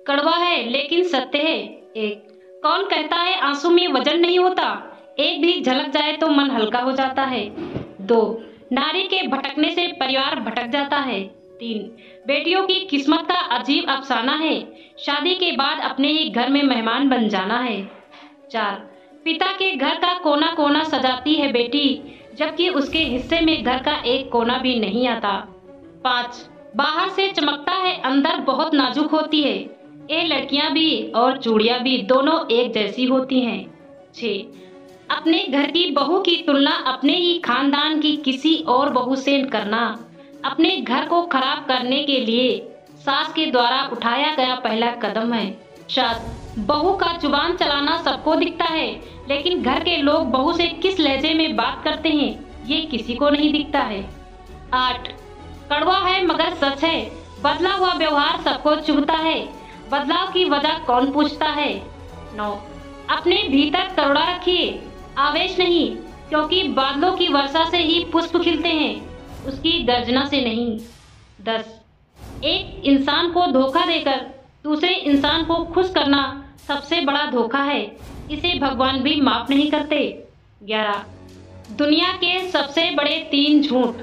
कड़वा है लेकिन सत्य है। एक, कौन कहता है आंसू में वजन नहीं होता, एक भी झलक जाए तो मन हल्का हो जाता है। दो, नारी के भटकने से परिवार भटक जाता है। तीन, बेटियों की किस्मत का अजीब अफसाना है, शादी के बाद अपने ही घर में मेहमान बन जाना है। चार, पिता के घर का कोना कोना सजाती है बेटी, जबकि उसके हिस्से में घर का एक कोना भी नहीं आता। पाँच, बाहर से चमकता है अंदर बहुत नाजुक होती है, ये लड़कियां भी और चूड़ियां भी दोनों एक जैसी होती हैं। 6, अपने घर की बहू की तुलना अपने ही खानदान की किसी और बहू से करना अपने घर को खराब करने के लिए सास के द्वारा उठाया गया पहला कदम है। 7, बहू का जुबान चलाना सबको दिखता है, लेकिन घर के लोग बहू से किस लहजे में बात करते हैं ये किसी को नहीं दिखता है। 8, कड़वा है मगर सच है, बदला हुआ व्यवहार सबको चुभता है, बदलाव की वजह कौन पूछता है। 9, अपने भीतर तरोड़ा रखिए, आवेश नहीं, क्योंकि बादलों की वर्षा से ही पुष्प खिलते हैं, उसकी गर्जना से नहीं। 10, एक इंसान को धोखा देकर दूसरे इंसान को खुश करना सबसे बड़ा धोखा है, इसे भगवान भी माफ नहीं करते। 11, दुनिया के सबसे बड़े 3 झूठ।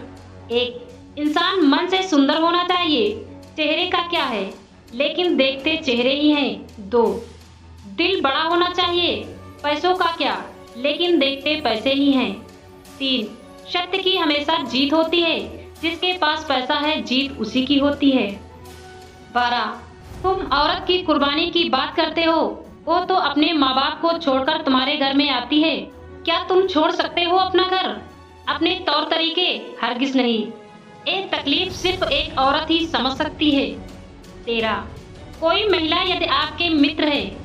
1, इंसान मन से सुंदर होना चाहिए, चेहरे का क्या है, लेकिन देखते चेहरे ही हैं। 2, दिल बड़ा होना चाहिए, पैसों का क्या, लेकिन देखते पैसे ही हैं। 3, सत्य की हमेशा जीत होती है, जिसके पास पैसा है जीत उसी की होती है। 12, तुम औरत की कुर्बानी की बात करते हो, वो तो अपने माँ बाप को छोड़कर तुम्हारे घर में आती है, क्या तुम छोड़ सकते हो अपना घर, अपने तौर तरीके? हरगिज नहीं, एक तकलीफ सिर्फ एक औरत ही समझ सकती है। 13, कोई महिला यदि आपके मित्र है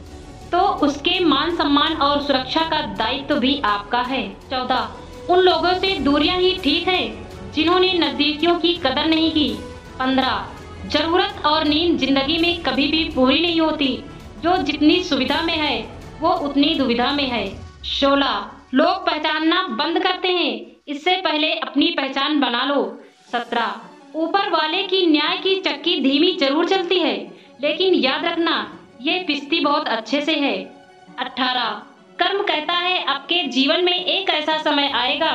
तो उसके मान सम्मान और सुरक्षा का दायित्व भी आपका है। 14, उन लोगों से दूरियां ही ठीक है जिन्होंने नजदीकियों की कदर नहीं की। 15, जरूरत और नींद जिंदगी में कभी भी पूरी नहीं होती, जो जितनी सुविधा में है वो उतनी दुविधा में है। 16, लोग पहचानना बंद करते हैं, इससे पहले अपनी पहचान बना लो। 17, ऊपर वाले की न्याय की चक्की धीमी जरूर चलती है, लेकिन याद रखना ये पिसती बहुत अच्छे से है। 18, कर्म कहता है आपके जीवन में एक ऐसा समय आएगा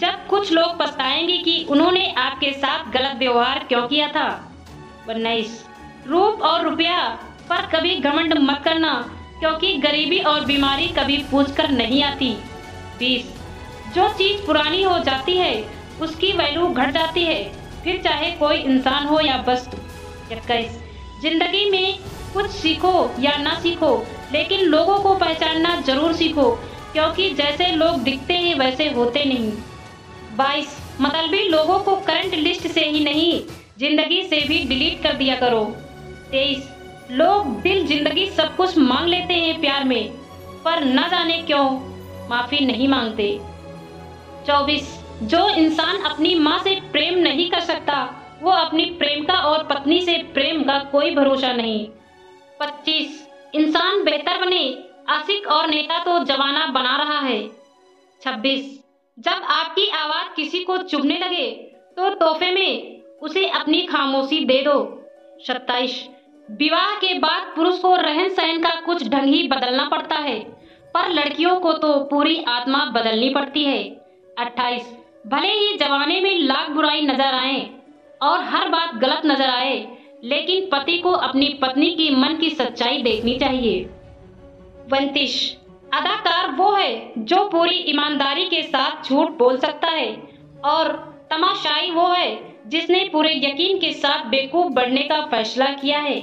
जब कुछ लोग पछताएंगे कि उन्होंने आपके साथ गलत व्यवहार क्यों किया था। 19, रूप और रुपया पर कभी घमंड मत करना, क्योंकि गरीबी और बीमारी कभी पूछकर नहीं आती। 20, जो चीज पुरानी हो जाती है उसकी वैल्यू घट जाती है, फिर चाहे कोई इंसान हो या वस्तु। 21, जिंदगी में कुछ सीखो या ना सीखो, लेकिन लोगों को पहचानना जरूर सीखो, क्योंकि जैसे लोग दिखते हैं वैसे होते नहीं। 22, मतलबी लोगों को करंट लिस्ट से ही नहीं जिंदगी से भी डिलीट कर दिया करो। 23, लोग दिल जिंदगी सब कुछ मांग लेते हैं प्यार में, पर न जाने क्यों माफी नहीं मांगते। 24, जो इंसान अपनी माँ से प्रेम नहीं कर सकता वो अपनी प्रेमिका और पत्नी से प्रेम का कोई भरोसा नहीं। 25, इंसान बेहतर बने, आशिक और नेता तो जमाना बना रहा है। 26, जब आपकी आवाज किसी को चुभने लगे तो तोहफे में उसे अपनी खामोशी दे दो। 27, विवाह के बाद पुरुष को रहन सहन का कुछ ढंग ही बदलना पड़ता है, पर लड़कियों को तो पूरी आत्मा बदलनी पड़ती है। 28, भले ही जमाने में लाख बुराई नजर आए और हर बात गलत नजर आए, लेकिन पति को अपनी पत्नी की मन की सच्चाई देखनी चाहिए। 29, अदाकार वो है जो पूरी ईमानदारी के साथ झूठ बोल सकता है, और तमाशाई वो है जिसने पूरे यकीन के साथ बेवकूफ बनने का फैसला किया है।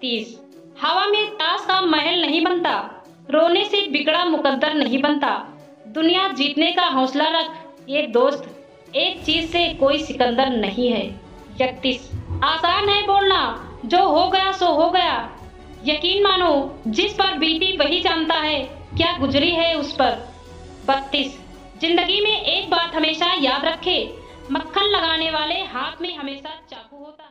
30, हवा में ताश का महल नहीं बनता, रोने से बिगड़ा मुकद्दर नहीं बनता, दुनिया जीतने का हौसला रख ये दोस्त, एक चीज से कोई सिकंदर नहीं है। 31, आसान है बोलना, जो हो गया सो हो गया, यकीन मानो जिस पर बीती वही जानता है क्या गुजरी है उस पर। 32, जिंदगी में एक बात हमेशा याद रखे, मक्खन लगाने वाले हाथ में हमेशा चाकू होता है।